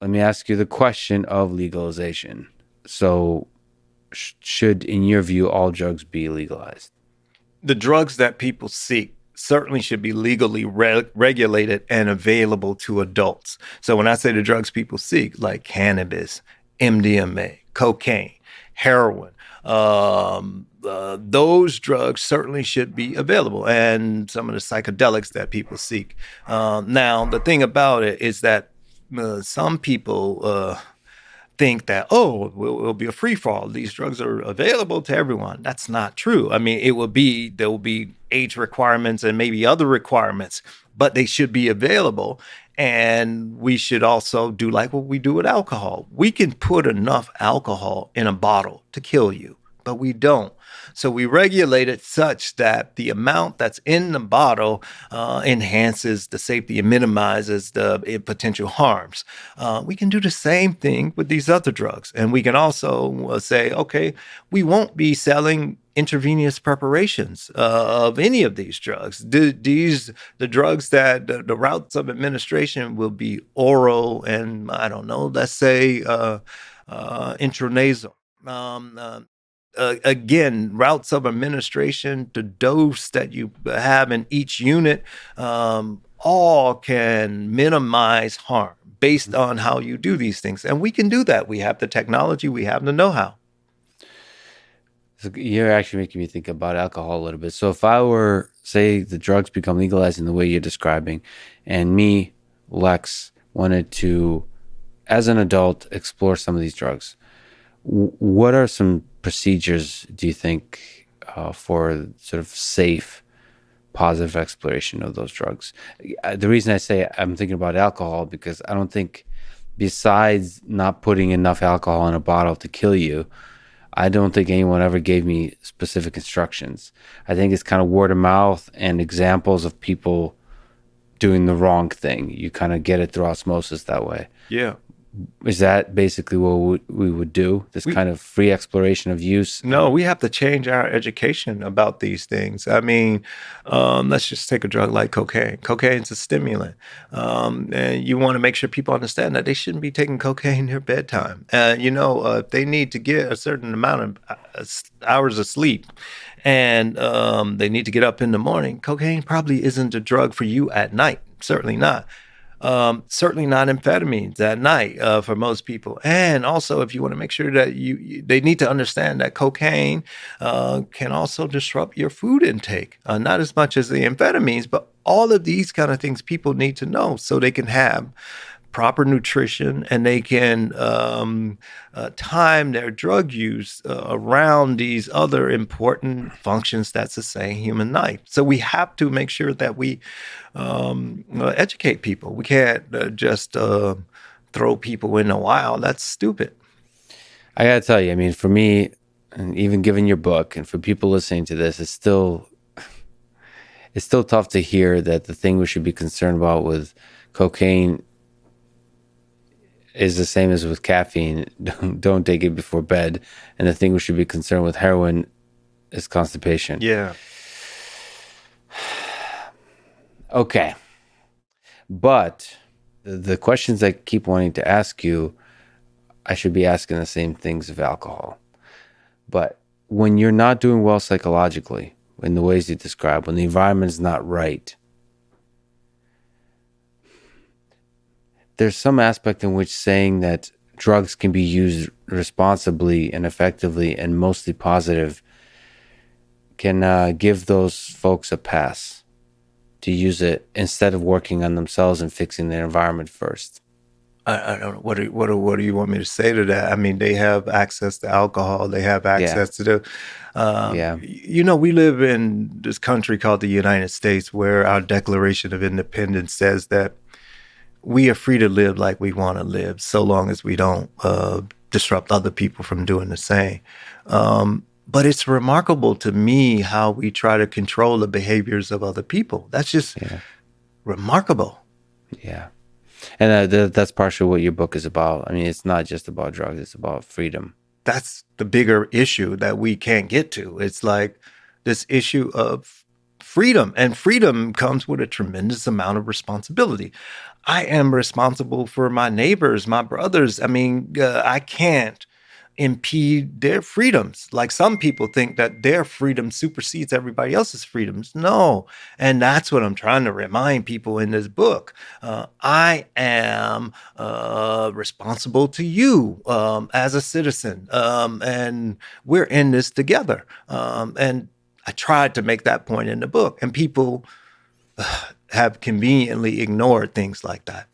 let me ask you the question of legalization. So, should, in your view, all drugs be legalized? The drugs that people seek certainly should be legally regulated and available to adults. So when I say the drugs people seek, like cannabis, MDMA, cocaine, heroin, those drugs certainly should be available, and some of the psychedelics that people seek. Now, the thing about it is that some people think that, oh, it'll be a free fall. These drugs are available to everyone. That's not true. I mean, there will be age requirements and maybe other requirements, but they should be available. And we should also do like what we do with alcohol. We can put enough alcohol in a bottle to kill you, but we don't. So we regulate it such that the amount that's in the bottle enhances the safety and minimizes the potential harms. We can do the same thing with these other drugs. And we can also say, okay, we won't be selling intravenous preparations of any of these drugs. The drugs that the routes of administration will be oral and, I don't know, let's say intranasal. Again, routes of administration, the dose that you have in each unit, all can minimize harm based on how you do these things. And we can do that. We have the technology, we have the know-how. So you're actually making me think about alcohol a little bit. So if I were, say, the drugs become legalized in the way you're describing, and me, Lex, wanted to, as an adult, explore some of these drugs, what are some procedures do you think for sort of safe, positive exploration of those drugs? The reason I say I'm thinking about alcohol because I don't think, besides not putting enough alcohol in a bottle to kill you, I don't think anyone ever gave me specific instructions. I think it's kind of word of mouth and examples of people doing the wrong thing. You kind of get it through osmosis that way. Yeah. Is that basically what we would do? This We kind of free exploration of use? No, we have to change our education about these things. I mean, let's just take a drug like cocaine. Cocaine's a stimulant. And you want to make sure people understand that they shouldn't be taking cocaine near bedtime. If they need to get a certain amount of hours of sleep and they need to get up in the morning, cocaine probably isn't a drug for you at night. Certainly not. Certainly not amphetamines at night for most people. And also, if you want to make sure that they need to understand that cocaine can also disrupt your food intake, not as much as the amphetamines, but all of these kind of things people need to know so they can have proper nutrition and they can time their drug use around these other important functions that sustain human life. So we have to make sure that we educate people. We can't just throw people in the wild. That's stupid. I gotta tell you, I mean, for me, and even given your book, and for people listening to this, it's still tough to hear that the thing we should be concerned about with cocaine is the same as with caffeine. Don't take it before bed. And the thing we should be concerned with heroin is constipation. Yeah. Okay. But the questions I keep wanting to ask you, I should be asking the same things of alcohol. But when you're not doing well psychologically, in the ways you describe, when the environment's not right, there's some aspect in which saying that drugs can be used responsibly and effectively and mostly positive can give those folks a pass to use it instead of working on themselves and fixing their environment first. I don't know. What do you want me to say to that? I mean, they have access to alcohol. They have Yeah, access to the, yeah, we live in this country called the United States where our Declaration of Independence says that we are free to live like we want to live so long as we don't disrupt other people from doing the same. But it's remarkable to me how we try to control the behaviors of other people. That's just yeah, remarkable. yeah. And that's partially what your book is about. I mean, it's not just about drugs, it's about freedom. That's the bigger issue that we can't get to. It's like this issue of freedom, and freedom comes with a tremendous amount of responsibility. I am responsible for my neighbors, my brothers. I mean, I can't impede their freedoms. Like some people think that their freedom supersedes everybody else's freedoms. No. And that's what I'm trying to remind people in this book. I am responsible to you as a citizen. And we're in this together. And I tried to make that point in the book, and people have conveniently ignored things like that.